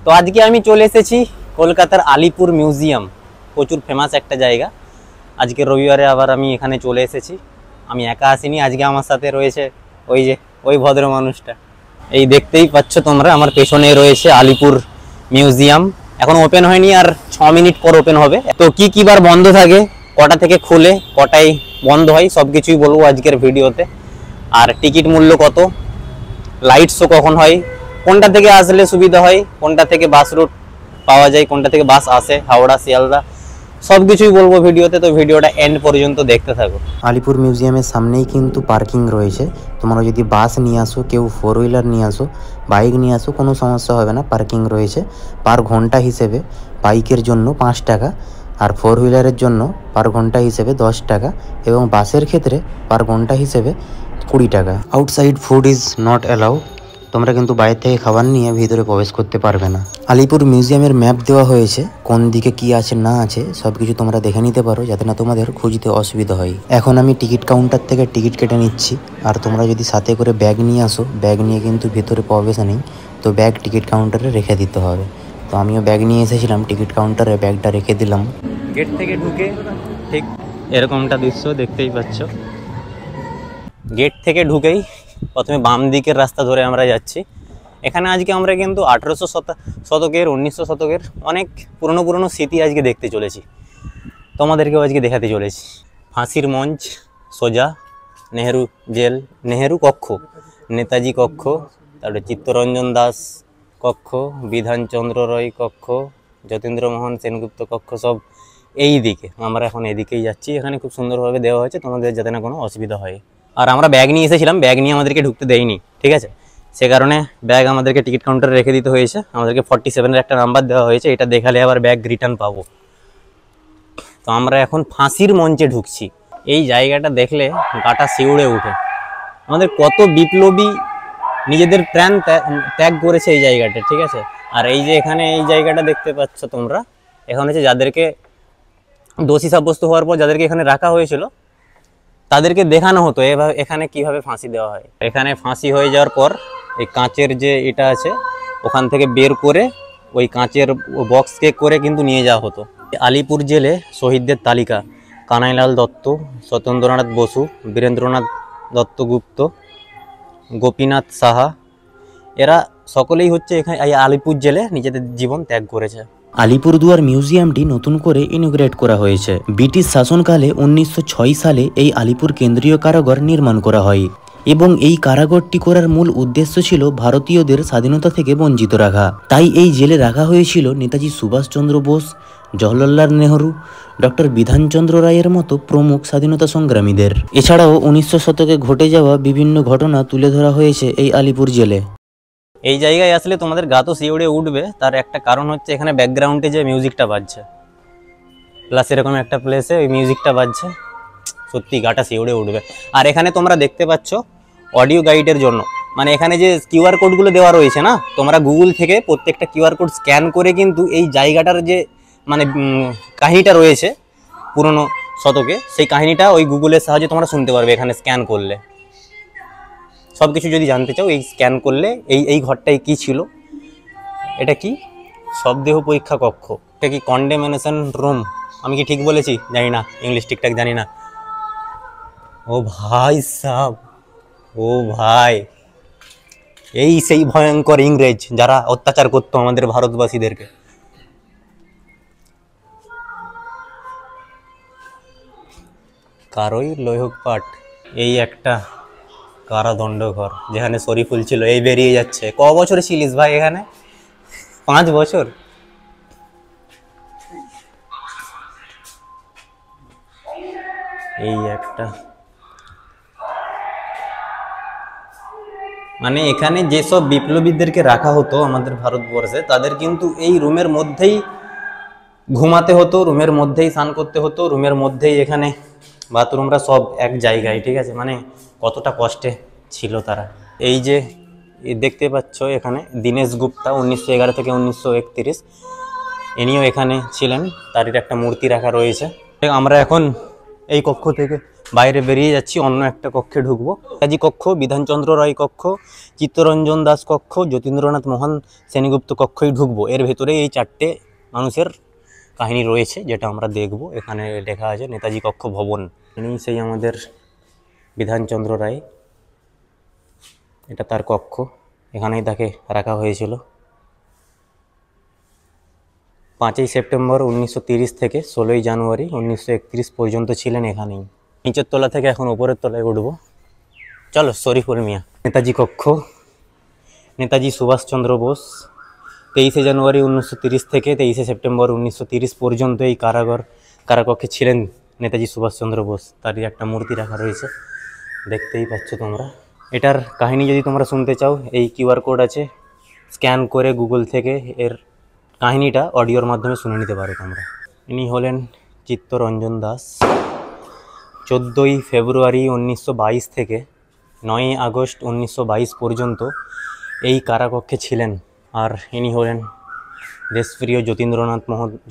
তো আজকে আমি চলে এসেছি কলকাতার আলিপুর মিউজিয়াম, প্রচুর ফেমাস একটা জায়গা। আজকে রবিবারে আবার আমি এখানে চলে এসেছি। আমি একা আসিনি, আজকে আমার সাথে রয়েছে ওই ভদ্র মানুষটা। এই দেখতেই পাচ্ছ তোমরা, আমার পেছনে রয়েছে আলিপুর মিউজিয়াম। এখন ওপেন হয়নি, আর 6 মিনিট পর ওপেন হবে। তো কি বার বন্ধ থাকে, কটা থেকে খুলে কটায় বন্ধ হয়, সবকিছুই বলবো আজকের ভিডিওতে। আর টিকিট মূল্য কত, লাইট শো কখন হয়, কোনটা থেকে আসলে সুবিধা হয়, কোনটা থেকে বাস রুট পাওয়া যায়, কোনটা থেকে বাস আসে, হাওড়া শিয়ালদা, সবকিছুই বলবো ভিডিওতে। তো ভিডিওটা এন্ড পর্যন্ত দেখতে থাকো। আলিপুর মিউজিয়ামের সামনেই কিন্তু পার্কিং রয়েছে। তোমরা যদি বাস নিয়ে আসো, কেউ 4 হুইলার নিয়ে আসো, বাইক নিয়ে আসো, কোনো সমস্যা হবে না। পার্কিং রয়েছে পার ঘন্টা হিসেবে। বাইকের জন্য 5 টাকা, আর 4 হুইলারের জন্য পার ঘন্টা হিসেবে 10 টাকা, এবং বাসের ক্ষেত্রে পার ঘন্টা হিসেবে 20 টাকা। Outside food is not allow. তোমরা কিন্তু বাইরে থেকে খাবার নিয়ে ভিতরে প্রবেশ করতে পারবে না। আলিপুর মিউজিয়ামের ম্যাপ দেওয়া হয়েছে, কোন দিকে কি আছে না আছে সব কিছু তোমরা দেখে নিতে পারো, যাতে না তোমাদের খুঁজতে অসুবিধা হয়। এখন আমি টিকিট কাউন্টার থেকে টিকিট কেটে নিচ্ছি। আর তোমরা যদি সাথে করে ব্যাগ নিয়ে আসো, ব্যাগ নিয়ে কিন্তু ভিতরে প্রবেশ নেই, তো ব্যাগ টিকিট কাউন্টারে রেখে দিতে হবে। তো আমিও ব্যাগ নিয়ে এসেছিলাম, টিকিট কাউন্টারে ব্যাগটা রেখে দিলাম। গেট থেকে ঢুকে ঠিক এরকমটা দৃশ্য দেখতেই পাচ্ছ। গেট থেকে ঢুকেই প্রথমে বাম দিকের রাস্তা ধরে আমরা যাচ্ছি। এখানে আজকে আমরা কিন্তু 1800 শতকের 1900 শতকের অনেক পুরনো স্মৃতি আজকে দেখতে চলেছি, তোমাদেরকেও আজকে দেখাতে চলেছি। ফাঁসির মঞ্চ সোজা, নেহেরু জেল, নেহেরু কক্ষ, নেতাজি কক্ষ, তারপরে চিত্তরঞ্জন দাস কক্ষ, বিধানচন্দ্র রয় কক্ষ, যতীন্দ্রমোহন সেনগুপ্ত কক্ষ, সব এই দিকে। আমরা এখন এদিকেই যাচ্ছি। এখানে খুব সুন্দরভাবে দেওয়া হয়েছে তোমাদের, যাতে না কোনো অসুবিধা হয়। আর আমরা ব্যাগ নিয়ে এসেছিলাম, ব্যাগ নিয়ে আমাদেরকে ঢুকতে দেয়নি, ঠিক আছে? সে কারণে ব্যাগ আমাদেরকে টিকিট কাউন্টারে রেখে দিতে হয়েছে। আমাদেরকে 47-এর একটা নাম্বার দেওয়া হয়েছে, এটা দেখালে আবার ব্যাগ রিটার্ন পাবো। তো আমরা এখন ফাঁসির মঞ্চে ঢুকছি। এই জায়গাটা দেখলে গাটা শিউড়ে ওঠে। আমাদের কত বিপ্লবী নিজেদের প্রাণ ত্যাগ করেছে এই জায়গাটা, ঠিক আছে? আর এই যে এখানে এই জায়গাটা দেখতে পাচ্ছ তোমরা, এখন হচ্ছে যাদেরকে দোষী সাব্যস্ত হওয়ার পর যাদেরকে এখানে রাখা হয়েছিল, তাদেরকে দেখানো হতো এখানে কিভাবে ফাঁসি দেওয়া হয়। এখানে ফাঁসি হয়ে যাওয়ার পর এই কাঁচের যে এটা আছে, ওখান থেকে বের করে ওই কাঁচের বক্সকে করে কিন্তু নিয়ে যাওয়া হতো। আলিপুর জেলে শহীদদের তালিকা: কানাইলাল দত্ত, সত্যেন্দ্রনাথ বসু, বীরেন্দ্রনাথ দত্তগুপ্ত, গোপীনাথ সাহা, এরা সকলেই হচ্ছে এখানে আলিপুর জেলে নিজেদের জীবন ত্যাগ করেছে। আলিপুরদুয়ার মিউজিয়ামটি নতুন করে ইনোগ্রেট করা হয়েছে। ব্রিটিশ শাসনকালে 1906 সালে এই আলিপুর কেন্দ্রীয় কারাগার নির্মাণ করা হয়, এবং এই কারাগারটি করার মূল উদ্দেশ্য ছিল ভারতীয়দের স্বাধীনতা থেকে বঞ্চিত রাখা। তাই এই জেলে রাখা হয়েছিল নেতাজি সুভাষচন্দ্র বোস, জওহরলাল নেহরু, ডক্টর বিধানচন্দ্র রায়ের মতো প্রমুখ স্বাধীনতা সংগ্রামীদের। এছাড়াও 1900 শতকে ঘটে যাওয়া বিভিন্ন ঘটনা তুলে ধরা হয়েছে এই আলিপুর জেলে। এই জায়গায় আসলে তোমাদের গা তো শিউড়ে উঠবে। তার একটা কারণ হচ্ছে এখানে ব্যাকগ্রাউন্ডে যে মিউজিকটা বাজছে, প্লাস এরকম একটা প্লেসে ওই মিউজিকটা বাজছে, সত্যি গাটা শিউড়ে উঠবে। আর এখানে তোমরা দেখতে পাচ্ছ অডিও গাইডের জন্য, মানে এখানে যে কিউআর কোডগুলো দেওয়া রয়েছে না, তোমরা গুগল থেকে প্রত্যেকটা কিউআর কোড স্ক্যান করে কিন্তু এই জায়গাটার যে মানে কাহিনীটা রয়েছে পুরনো শতকে, সেই কাহিনীটা ওই গুগলের সাহায্যে তোমরা শুনতে পারবে। এখানে স্ক্যান করলে সব কিছু যদি জানতে চাও, এই স্ক্যান করলে এই ঘরটায় কি ছিল, এটা কি শবদেহ পরীক্ষা কক্ষ, এটা কি কন্ডেমনেশন রুম, আমি কি ঠিক বলেছি জানি না, ইংলিশ ঠিকঠাক জানি না। ও ভাই সাব, ও ভাই, এই সেই ভয়ঙ্কর ইংরেজ যারা অত্যাচার করতো আমাদের ভারতবাসীদেরকে। কারোই লৌহ পাঠ। এই একটা কারাদণ্ড ঘর, যেখানে শরীফুল ছিল, এই বেরিয়ে যাচ্ছে। ক বছর ছিলিস ভাই এখানে? 5 বছর। এই একটা, মানে এখানে যেসব বিপ্লবীদেরকে রাখা হতো আমাদের ভারতবর্ষে, তাদের কিন্তু এই রুমের মধ্যেই ঘুমাতে হতো, রুমের মধ্যেই স্নান করতে হতো, রুমের মধ্যেই এখানে বাথরুমরা সব এক জায়গায়, ঠিক আছে? মানে কতটা কষ্টে ছিল তারা। এই যে দেখতে পাচ্ছ এখানে দীনেশ গুপ্তা, 1911 থেকে 1931, ইনিও এখানে ছিলেন। তার একটা মূর্তি রাখা রয়েছে। আমরা এখন এই কক্ষ থেকে বাইরে বেরিয়ে যাচ্ছি, অন্য একটা কক্ষে ঢুকবো। নেতাজি কক্ষ, বিধানচন্দ্র রায় কক্ষ, চিত্তরঞ্জন দাস কক্ষ, যতীন্দ্রনাথ মোহন সেনগুপ্ত কক্ষই ঢুকবো। এর ভেতরে এই 4টে মানুষের কাহিনী রয়েছে, যেটা আমরা দেখব। এখানে লেখা আছে নেতাজি কক্ষ ভবন। ইনি সেই আমাদের বিধানচন্দ্র রায়, এটা তার কক্ষ, এখানেই তাকে রাখা হয়েছিল। 5ই সেপ্টেম্বর 1930 থেকে 16ই জানুয়ারি 1931 পর্যন্ত ছিলেন এখানেই। নিচের তলা থেকে এখন উপরের তলায় উঠবো, চলো। শরীফুল মিয়া। নেতাজি কক্ষ, নেতাজি সুভাষচন্দ্র বোস, 23শে জানুয়ারি 1930 থেকে 23শে সেপ্টেম্বর 1930 পর্যন্ত এই কারাকক্ষে ছিলেন নেতাজি সুভাষচন্দ্র বোস। তারই একটা মূর্তি রাখা রয়েছে, দেখতেই পাচ্ছ তোমরা। এটার কাহিনী যদি তোমরা শুনতে চাও, এই কিউআর কোড আছে, স্ক্যান করে গুগল থেকে এর কাহিনীটা অডিওর মাধ্যমে শুনে নিতে পারো তোমরা। ইনি হলেন চিত্তরঞ্জন দাস। 14ই ফেব্রুয়ারি 1922 থেকে 9ই আগস্ট 1922 পর্যন্ত এই কারাকক্ষে ছিলেন। আর ইনি হলেন দেশপ্রিয়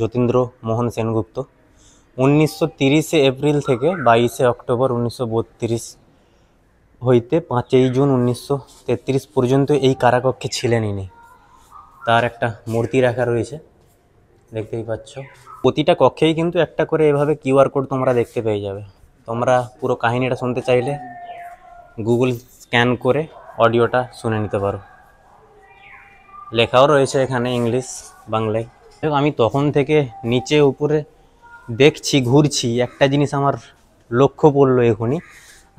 যতীন্দ্র মোহন সেনগুপ্ত। 1930 এপ্রিল থেকে 22 অক্টোবর 1932 হইতে 5ই জুন 1933 পর্যন্ত এই কারাকক্ষে ছিলেন ইনি। তার একটা মূর্তি রাখা রয়েছে, দেখতেই পাচ্ছ। প্রতিটা কক্ষেই কিন্তু একটা করে এভাবে কিউআর কোড তোমরা দেখতে পেয়ে যাবে। তোমরা পুরো কাহিনীটা শুনতে চাইলে গুগল স্ক্যান করে অডিওটা শুনে নিতে পারো। লেখাও রয়েছে এখানে ইংলিশ বাংলায়। আমি তখন থেকে নিচে উপরে দেখছি, ঘুরছি, একটা জিনিস আমার লক্ষ্য পড়লো এখনই।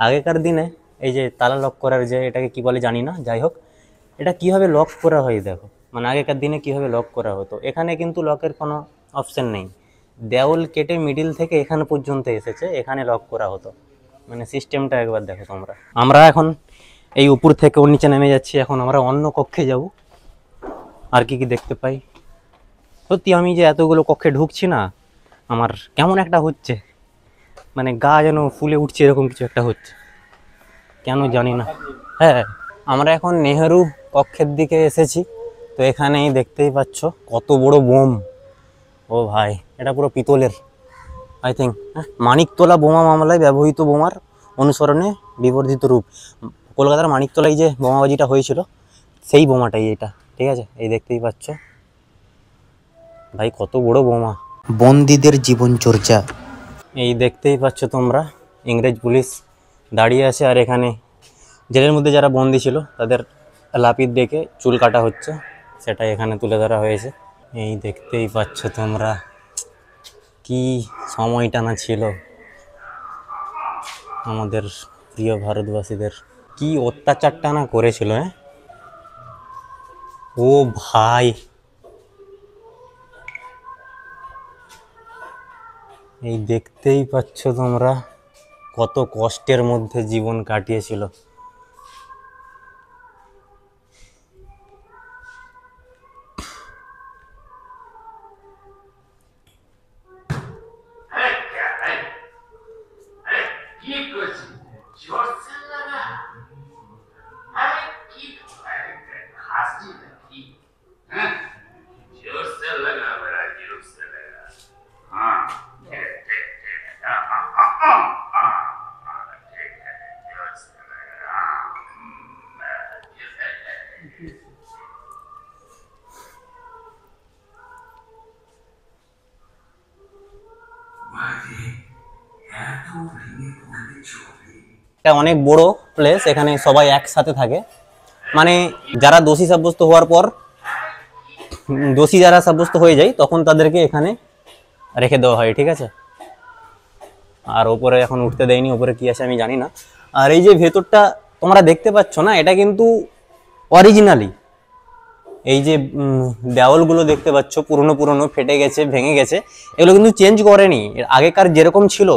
আগেকার দিনে এই যে তালা লক করার যে, এটাকে কি বলে জানি না, যাই হোক, এটা কীভাবে লক করা হয় দেখো। মানে আগেকার দিনে কীভাবে লক করা হতো। এখানে কিন্তু লকের কোনো অপশান নেই, দেওয়াল কেটে মিডিল থেকে এখানে পর্যন্ত এসেছে, এখানে লক করা হতো। মানে সিস্টেমটা একবার দেখো তোমরা। আমরা এখন এই উপর থেকে ওর নিচে নেমে যাচ্ছি। এখন আমরা অন্য কক্ষে যাব, আর কি কি দেখতে পাই। সত্যি আমি যে এতগুলো কক্ষে ঢুকছি না, আমার কেমন একটা হচ্ছে, মানে গা যেন ফুলে উঠছে, এরকম কিছু একটা হচ্ছে, কেন জানি না। হ্যাঁ, আমরা এখন নেহেরু কক্ষের দিকে এসেছি। তো এখানেই দেখতেই পাচ্ছ কত বড় বোম। ও ভাই, এটা পুরো পিতলের, আই থিঙ্ক। মানিকতলা বোমা মামলায় ব্যবহৃত বোমার অনুসরণে বিবর্ধিত রূপ। কলকাতার মানিকতলায় যে বোমাবাজিটা হয়েছিল, সেই বোমাটাই এটা, ঠিক আছে। এই দেখতেই পাচ্ছ ভাই, কত বড় বোমা। বন্দীদের জীবনচর্চা। এই দেখতেই পাচ্ছ তোমরা, ইংরেজ পুলিশ দাঁড়িয়ে আছে, আর এখানে জেলের মধ্যে যারা বন্দি ছিল তাদের লাপিত ডেকে চুল কাটা হচ্ছে, সেটাই এখানে তুলে ধরা হয়েছে। এই দেখতেই পাচ্ছ তোমরা, কি সময়টা না ছিল আমাদের প্রিয় ভারতবাসীদের, কি অত্যাচারটা না করেছিল। হ্যাঁ, ও ভাই, এই দেখতেই পাচ্ছ তোমরা কত কষ্টের মধ্যে জীবন কাটিয়েছিল। এটা অনেক বড় প্লেস, এখানে সবাই একসাথে থাকে। মানে যারা দোষী সাব্যস্ত হওয়ার পর, দোষী যারা সাব্যস্ত হয়ে যায়, তখন তাদেরকে এখানে রেখে দেওয়া হয়, ঠিক আছে। আর ওপরে এখন উঠতে দেয়নি, ওপরে কি আছে আমি জানি না। আর এই যে ভেতরটা তোমরা দেখতে পাচ্ছ না, এটা কিন্তু অরিজিনালি, এই যে দেওয়ালগুলো দেখতে পাচ্ছ পুরনো পুরনো, ফেটে গেছে, ভেঙে গেছে, এগুলো কিন্তু চেঞ্জ করেনি। আগেকার যেরকম ছিল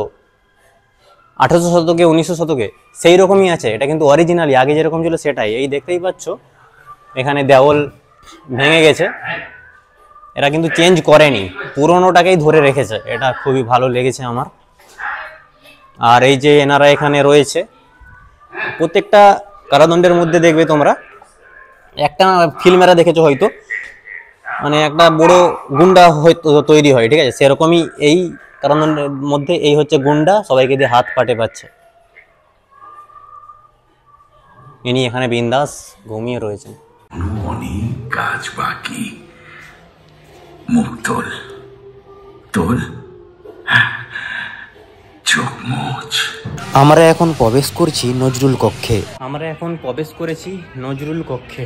1800 শতকে 1900 শতকে, সেই রকমই আছে। এটা কিন্তু অরিজিনালি আগে যেরকম ছিল সেটাই। এই দেখতেই পাচ্ছ এখানে দেওয়াল ভেঙে গেছে, এরা কিন্তু চেঞ্জ করেনি, পুরনোটাকেই ধরে রেখেছে। এটা খুবই ভালো লেগেছে আমার। আর এই যে এনারা এখানে রয়েছে, প্রত্যেকটা কারাদণ্ডের মধ্যে দেখবে তোমরা একটা ফিল্মেরা দেখেছো হয়তো, মানে একটা বড় গুন্ডা হয়তো তৈরি হয়, ঠিক আছে। সেরকমই এই কারাদণ্ডের মধ্যে এই হচ্ছে গুন্ডা, সবাইকে দিয়ে হাত পাটে পাচ্ছে। ইনি এখানে বিন্দাস ঘুমিয়ে রয়েছেন। অনেক কাজ বাকি, মুখ তোল তোল, চোখ মুছ। আমরা এখন প্রবেশ করছি নজরুল কক্ষে। আমরা এখন প্রবেশ করেছি নজরুল কক্ষে।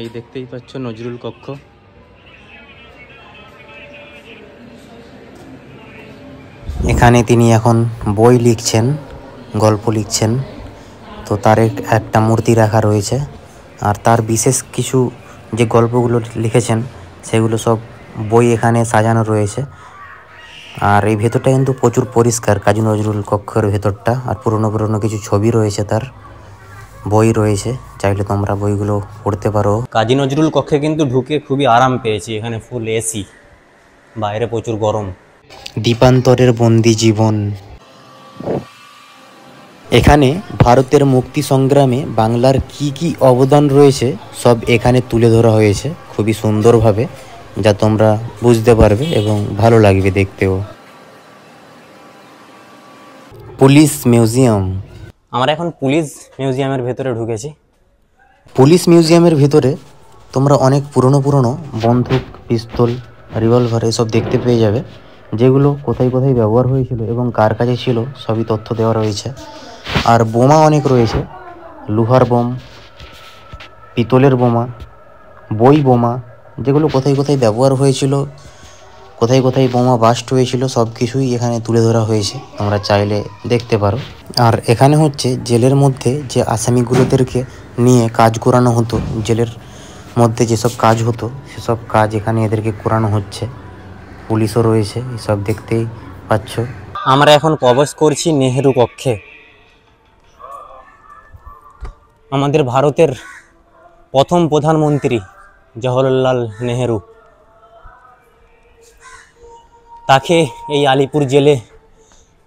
এই দেখতেই পাচ্ছ নজরুল কক্ষ। এখানে তিনি এখন বই লিখছেন, গল্প লিখছেন। তো তার একটা মূর্তি রাখা রয়েছে, আর তার বিশেষ কিছু যে গল্পগুলো লিখেছেন সেগুলো সব বই এখানে সাজানো রয়েছে। আর এই ভেতরটা কিন্তু প্রচুর পরিষ্কার, কাজী নজরুল কক্ষের ভেতরটা। আর পুরনো পুরনো কিছু ছবি রয়েছে, তার বই রয়েছে, চাইলে তোমরা বইগুলো পড়তে পারো। কাজী নজরুল কক্ষে কিন্তু ঢুকে খুবই আরাম পেয়েছি। এখানে ফুল এসি, বাইরে প্রচুর গরম। দ্বীপান্তরের বন্দি জীবন। এখানে ভারতের মুক্তি সংগ্রামে বাংলার কি কি অবদান রয়েছে সব এখানে তুলে ধরা হয়েছে খুবই সুন্দরভাবে, যা তোমরা বুঝতে পারবে এবং ভালো লাগবে দেখতেও। Police museum. আমরা এখন পুলিশ মিউজিয়ামের ভেতরে ঢুকেছি। পুলিশ মিউজিয়ামের ভিতরে তোমরা অনেক পুরনো পুরনো বন্দুক, পিস্তল, রিভলভার এসব দেখতে পেয়ে যাবে, যেগুলো কোথায় কোথায় ব্যবহার হয়েছিল এবং কার কাছে ছিল সবই তথ্য দেওয়া রয়েছে। আর বোমা অনেক রয়েছে, লোহার বোম, পিতলের বোমা, বই বোমা, যেগুলো কোথায় কোথায় ব্যবহার হয়েছিল, কোথায় কোথায় বোমা বাস্ট হয়েছিল, সব কিছুই এখানে তুলে ধরা হয়েছে, তোমরা চাইলে দেখতে পারো। আর এখানে হচ্ছে জেলের মধ্যে যে আসামিগুলোদেরকে নিয়ে কাজ করানো হতো, জেলের মধ্যে যেসব কাজ হতো সেসব কাজ এখানে এদেরকে করানো হচ্ছে। পুলিশও রয়েছে, এসব দেখতেই পাচ্ছ। আমরা এখন প্রবেশ করছি নেহেরু কক্ষে। আমাদের ভারতের প্রথম প্রধানমন্ত্রী জওহরলাল নেহেরু, তাকে এই আলিপুর জেলে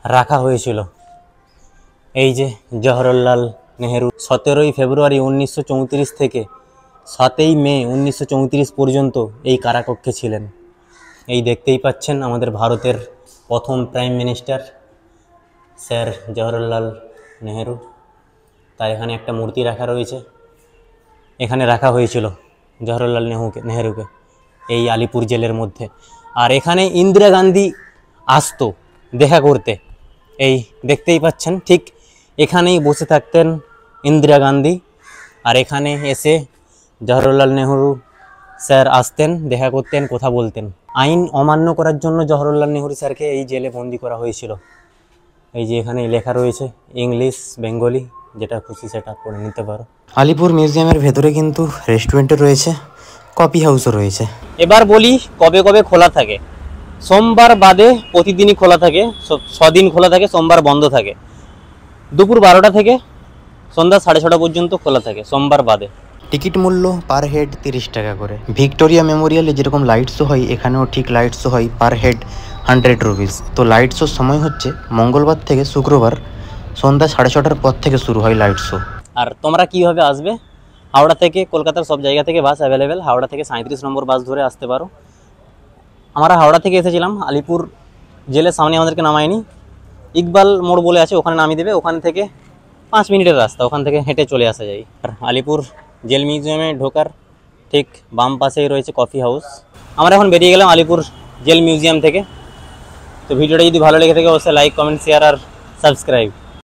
রাখা হয়েছিল। এই যে জওহরলাল নেহেরু 17ই ফেব্রুয়ারি 1934 থেকে 7ই মে 1934 পর্যন্ত এই কারাকক্ষে ছিলেন। এই দেখতেই পাচ্ছেন আমাদের ভারতের প্রথম prime minister sir Jawaharlal Nehru. তার এখানে একটা মূর্তি রাখা রয়েছে। এখানে রাখা হয়েছিল জওহরলাল নেহেরুকে এই আলিপুর জেলের মধ্যে। আর এখানে ইন্দিরা গান্ধী আসতো দেখা করতে। এই দেখতেই পাচ্ছেন ঠিক এখানেই বসে থাকতেন ইন্দিরা গান্ধী, আর এখানে এসে জওহরলাল নেহেরু স্যার আসতেন, দেখা করতেন, কথা বলতেন। আইন অমান্য করার জন্য জওহরলাল নেহেরু স্যারকে এই জেলে বন্দি করা হয়েছিল। এই যে এখানে লেখা রয়েছে ইংলিশ, বেঙ্গলি, যেটা খুশি সেটা পড়ে নিতে পারো। আলিপুর মিউজিয়ামের ভেতরে কিন্তু রেস্টুরেন্টও রয়েছে, কফি হাউসও রয়েছে। এবার বলি কবে কবে খোলা থাকে। সোমবার বাদে প্রতিদিনই খোলা থাকে, 6 দিন খোলা থাকে, সোমবার বন্ধ থাকে। দুপুর 12টা থেকে সন্ধ্যা 6:30 পর্যন্ত খোলা থাকে সোমবার বাদে। টিকিট মূল্য পার হেড 30 টাকা করে। ভিক্টোরিয়া মেমোরিয়ালে যেরকম লাইট শো হয়, এখানেও ঠিক লাইট শো হয় পার হেড 100 রুপিস। তো লাইট শোর সময় হচ্ছে মঙ্গলবার থেকে শুক্রবার সন্ধ্যা 6:30টার পর থেকে শুরু হয় লাইট শো। আর তোমরা কীভাবে আসবে? হাওড়া থেকে, কলকাতার সব জায়গা থেকে বাস অ্যাভেলেবেল। হাওড়া থেকে 37 নম্বর বাস ধরে আসতে পারো। আমরা হাওড়া থেকে এসেছিলাম, আলিপুর জেলের সামনে আমাদেরকে নামায়নি, ইকবাল মোড় বলে আছে, ওখানে নামিয়ে দেবে। ওখান থেকে 5 মিনিটের রাস্তা, ওখান থেকে হেঁটে চলে আসা যায়। আর আলিপুর জেল মিউজিয়ামে ঢোকার ঠিক বাম পাশেই রয়েছে কফি হাউস। আমরা এখন বেরিয়ে গেলাম আলিপুর জেল মিউজিয়াম থেকে। তো ভিডিওটা যদি ভালো লেগে থাকে অবশ্যই লাইক, কমেন্ট, শেয়ার আর সাবস্ক্রাইব।